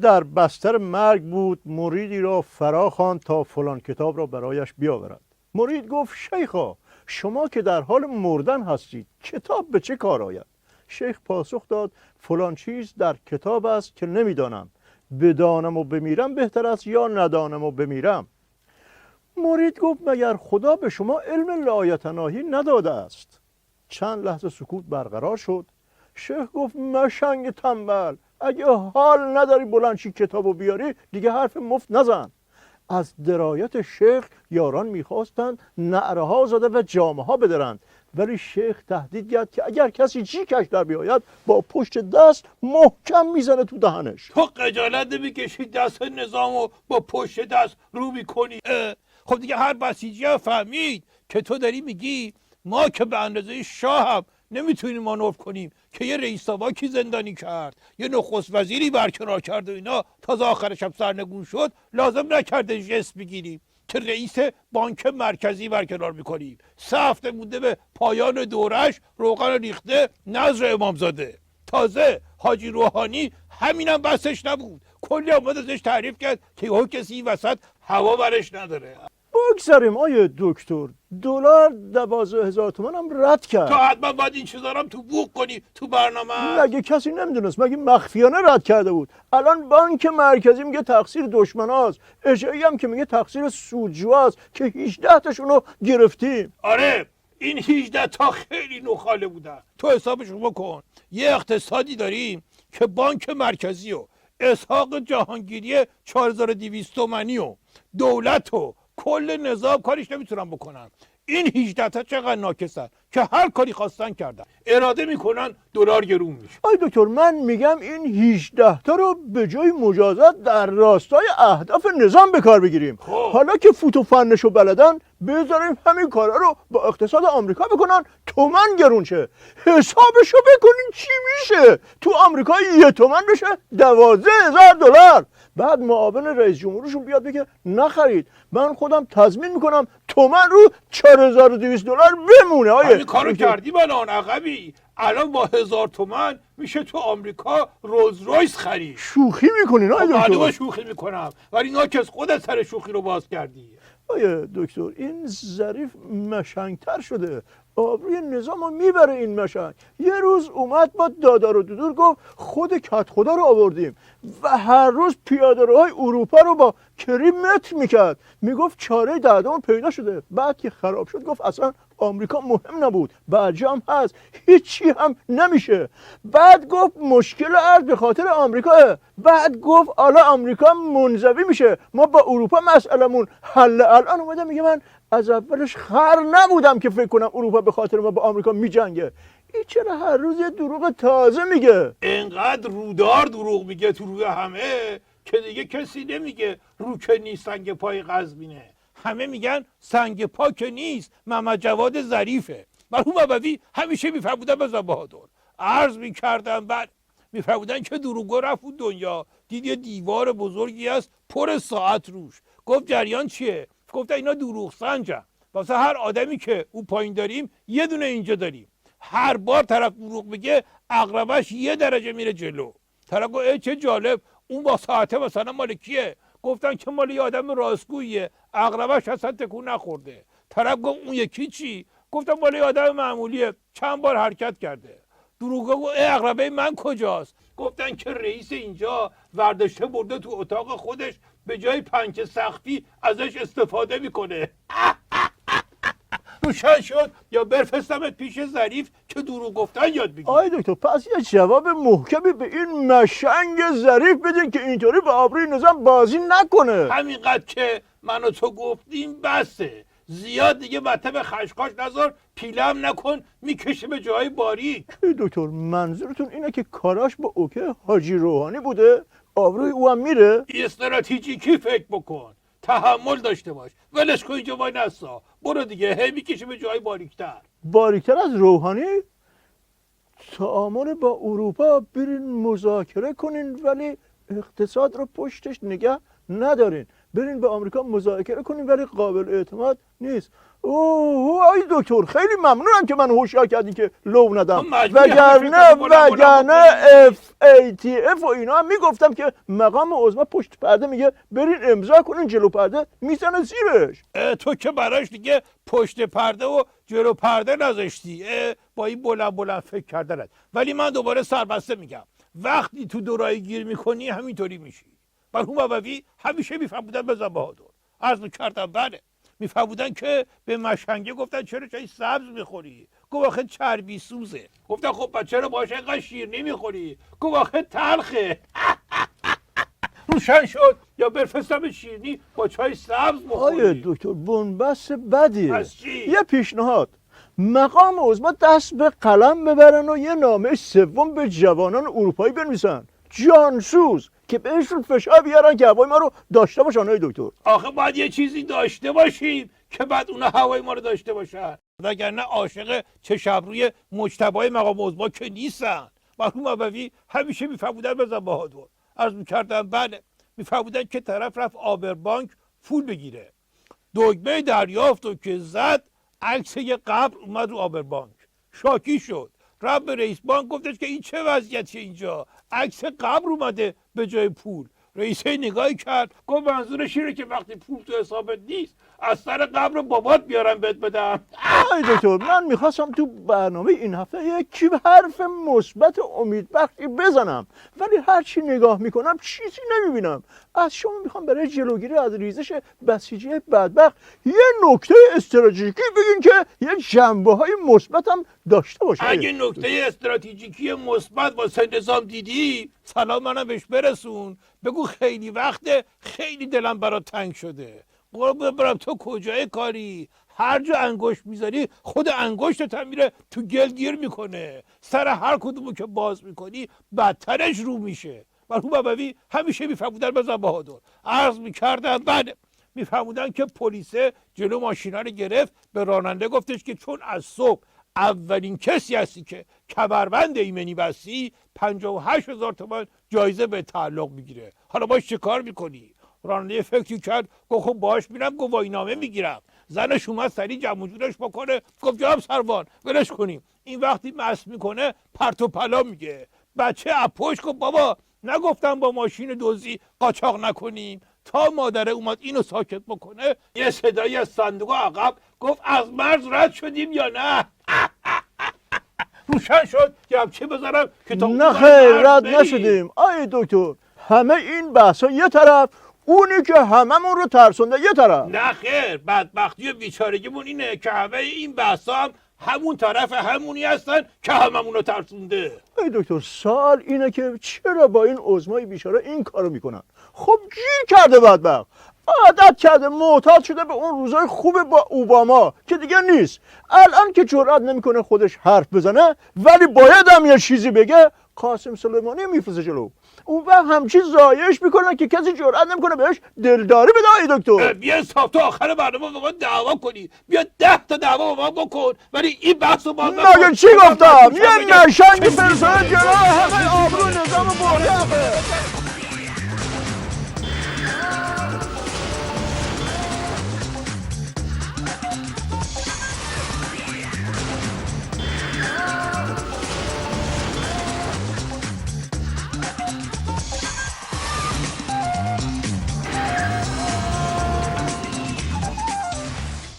در بستر مرگ بود، مریدی را فرا خواند تا فلان کتاب را برایش بیاورد. مرید گفت شیخا، شما که در حال مردن هستید، کتاب به چه کار آید؟ شیخ پاسخ داد فلان چیز در کتاب است که نمیدانم، بدانم و بمیرم بهتر است یا ندانم و بمیرم. مرید گفت مگر خدا به شما علم لایتناهی نداده است؟ چند لحظه سکوت برقرار شد. شیخ گفت مشنگ تنبل، اگه حال نداری بلند چی کتابو بیاری دیگه حرف مفت نزن. از درایت شیخ یاران میخواستند نعره ها زده و جامه ها بدرند، ولی شیخ تهدید کرد که اگر کسی جیکش در بیاید با پشت دست محکم میزنه تو دهنش. تو خجالت نمیکشی دست نظامو با پشت دست رو میکنی؟ خب دیگه هر بسیجی هم فهمید که تو داری میگی ما که به اندازه شاه هم نمیتونیم مانور کنیم که یه رئیس ساواکی زندانی کرد، یه نخست وزیری برکنار کرد و اینا، تازه آخرش هم سرنگون شد، لازم نکرده جست بگیریم که رئیس بانک مرکزی برکنار میکنیم. 3 هفته مونده به پایان دورش، روغن ریخته نظر امامزاده. تازه حاجی روحانی همینم بسش نبود، کلی آمد ازش تعریف کرد که یهو کسی این وسط هوا برش نداره. بگذاریم آیه دکتر، دلار 12,000 تومان هم رد کرد. تو حتما باید این چیزا رو هم تو بوق کنی تو برنامه. مگه کسی نمیدونست؟ مگه مخفیانه رد کرده بود؟ الان بانک مرکزی میگه تقصیر دشمناست، اجایی هم که میگه تقصیر سودجوهاست که 18 تاشونو گرفتیم. آره این 18 تا خیلی نخاله بودن. تو حسابش رو بکن، یه اقتصادی داریم که بانک مرکزی و اسحاق جهانگیری 4200 تومانی و دولت و کل نظام کاریش نمیتونن بکنن. این 18 تا چقدر ناکسن که هر کاری خواستن کردن، اراده میکنن دلار گرون میشه. آی دکتر، من میگم این 18 تا رو به جای مجازات در راستای اهداف نظام به کار بگیریم. حالا که فوت و فنشو بلدن، بذاریم همین کارا رو با اقتصاد آمریکا بکنن، تومن گرون شه. حسابشو بکنین چی میشه؟ تو آمریکا 1 تومن بشه 12,000 دلار. بعد معاون رئیس جمهورشون بیاد بگه نخرید، من خودم تضمین میکنم تومن رو 4200 دلار بمونه. همین کارو کردیم الان عقبی. الان با 1000 تومن میشه تو آمریکا رولز رویس خرید. شوخی میکنین آقای دکتر؟ معلومه شوخی میکنم، ولی ناکس خودت سر شوخی رو باز کردی. آیه دکتر، این ظریف مشنگتر شده، آبروی نظام رو میبره این مشنگ. یه روز اومد با دادار و دودور گفت خود کت خدا رو آوردیم و هر روز پیاده‌روهای اروپا رو با کریم متر میکرد. میگفت چاره دردمون پیدا شده. بعد که خراب شد گفت اصلا آمریکا مهم نبود، برجام هست، هیچی هم نمیشه. بعد گفت مشکل ارز به خاطر آمریکاه. بعد گفت حالا آمریکا منزوی میشه، ما با اروپا مسئلمون حل. الان اومده میگه من از اولش خر نبودم که فکر کنم اروپا به خاطر ما با آمریکا میجنگه. این چرا هر روز یه دروغ تازه میگه؟ اینقدر رودار دروغ میگه تو روی همه که دیگه کسی نمیگه رو که نیست سنگ پای قزوینه. همه میگن سنگ پا که نیست محمد جواد ظریفه. مرحوم ابوی همیشه میفرمودن به بهادر، عرض میکردن بعد میفرمودن که دروغگو رفت اون دنیا دید یه دیوار بزرگی است پر ساعت روش. گفت جریان چیه؟ گفت اینا دروغ سنجن، واسه هر آدمی که اون پایین داریم یه دونه اینجا داریم. هر بار طرف دروغ بگه عقربش 1 درجه میره جلو. طرف گفت چه جالب، اون با ساعته مثلا مال کیه؟ گفتن که مال یه آدم راستگوییه، عقربش اصلا تکون نخورده. طرف گفت اون یکی چی؟ گفتم مال یه آدم معمولیه، چند بار حرکت کرده. دروغگو گفت عقربه من کجاست؟ گفتن که رئیس اینجا ورداشته برده تو اتاق خودش، به جای پنکه سقفی ازش استفاده میکنه. روشن شد یا برفرستمت پیش ظریف که دروغ گفتن یاد بگیر. آی دکتر، پس یه جواب محکمی به این مشنگ ظریف بدین که اینطوری به آبروی نظام بازی نکنه. همینقدر که من و تو گفتیم بسه، زیاد دیگه مطب خشخاش نذار، پیلم نکن میکشه به جای باریک. دکتر منظورتون اینه که کاراش با اوکه حاجی روحانی بوده؟ آبروی او هم میره؟ استراتژیکی فکر بکن، تحمل داشته باش، ولش کن اینجا وای نسا، برو دیگه، هی میکشه به جای باریکتر. باریکتر از روحانی؟ تعامل با اروپا برین مذاکره کنین ولی اقتصاد رو پشتش نگه ندارین. برین به آمریکا مذاکره کنیم، ولی قابل اعتماد نیست. اوه ای دکتر خیلی ممنونم که من هوشیار کردین که لو ندم، وگرنه FATF و اینا هم میگفتم که مقام عظما پشت پرده میگه برین امضا کنین، جلو پرده میزنه زیرش. تو که براش دیگه پشت پرده و جلو پرده نذاشتی با این بلند فکر کردنت. ولی من دوباره سربسته میگم وقتی تو دورایی گیر میکنی همینطوری میشی. مرحوم بابوی همیشه میفهمودن بزن بهادر، عرض میکردم بله، میفهمودن که به مشنگه گفتن چرا چای سبز میخوری؟ گفت آخه چربی سوزه. گفتن خب چرا باشه اینقدر شیر نمیخوری؟ گفت آخه تلخه. روشن شد یا برفستم شیرینی با چای سبز بخوری. آیه دکتر بنبست بدیه. پس چی؟ یه پیشنهاد، مقام عظما دست به قلم ببرن و یه نامه سوم به جوانان اروپایی بنویسن، جانسوز، که بهشون فشار بیارن که هوای ما رو داشته باشن. آیه دکتر آخه باید یه چیزی داشته باشیم که بعد اونا هوای ما رو داشته باشن، وگرنه عاشق چشمروی مجتبی مقام عظما که نیستن. مرحوم بابوی همیشه میفهمودن بزن بهادر، عرض میکردم بله، میفهمودن که طرف رفت آبربانک پول بگیره، دگمه دریافت و که زد عکس یه قبر اومد رو آبربانک، شاکی شد، رفت به رئیس بانک گفتش که این چه وضعیتیه اینجا، عکس قبر اومده به جای پول. رئیسه نگاهی کرد گفت منظورش اینه که وقتی پول تو حسابت نیست از سر قبر بابات بیارم بهت بدم. آی دکتر من میخواستم تو برنامه این هفته یک حرف مثبت امیدبخشی بزنم، ولی هرچی نگاه میکنم چیزی نمیبینم. از شما میخوام برای جلوگیری از ریزش بسیجی بدبخت یه نکته استراتژیکی بگین که یه جنبه های مثبت هم داشته باشه. اگه نکته استراتژیکی مثبت واسه نظام دیدی سلام منم بهش برسون، بگو خیلی وقته خیلی دلم برات تنگ شده، قربون برم تو کجای کاری، هر جا انگشت میذاری خود انگشتت هم میره تو گل گیر میکنه، سر هر کدومو که باز میکنی بدترش رو میشه. مرحوم بابوی همیشه میفهمودن بزن بهادر، عرض میکردن بله، میفهمودن که پلیسه جلو ماشینا رو گرفت، به راننده گفتش که چون از صبح اولین کسی هستی که کمربند ایمنی بستی 58,000 تومان جایزه به تعلق میگیره، حالا باش چه کار میکنی؟ راننده فکری کرد گفت خب باش میرم گواهینامه میگیرم. زنش اومد سریع جمع و جورش بکنه، گفت جناب سروان ولش کنیم، این وقتی مست میکنه پرت و پلا میگه. بچه اپوش گفت بابا نگفتم با ماشین دزدی قاچاق نکنیم؟ تا مادره اومد اینو ساکت بکنه یه صدایی از صندوق عقب گفت از مرز رد شدیم یا نه؟ روشن شد گمچه بذارم که تا نه خیر رد نشدیم. آی دکتر همه این بحثا یه طرف، اونی که هممون رو ترسونده یه طرف. نه خیر، بدبختی و بیچارگیمون اینه که همه این بحثا هم همون طرف همونی هستن که هممون رو ترسونده. ای دکتر سوال اینه که چرا با این عظمای بیچاره این کارو میکنن؟ خب گیر کرده بدبخت، عادت کرده، معتاد شده به اون روزای خوب با اوباما که دیگه نیست. الان که جرئت نمیکنه خودش حرف بزنه ولی باید هم یه چیزی بگه، قاسم سلیمانی میفرسته جلو. اون وقت همچین زایش میکنه که کسی جرئت نمیکنه بهش دلداری بده. ای دکتر بیا صاحب تو آخر برنامه با ما دعوا کنی، بیا 10 تا دعوا با ما بکن، ولی این بحث رو باز مگه چی گفتم؟ یه نشنگ فرسته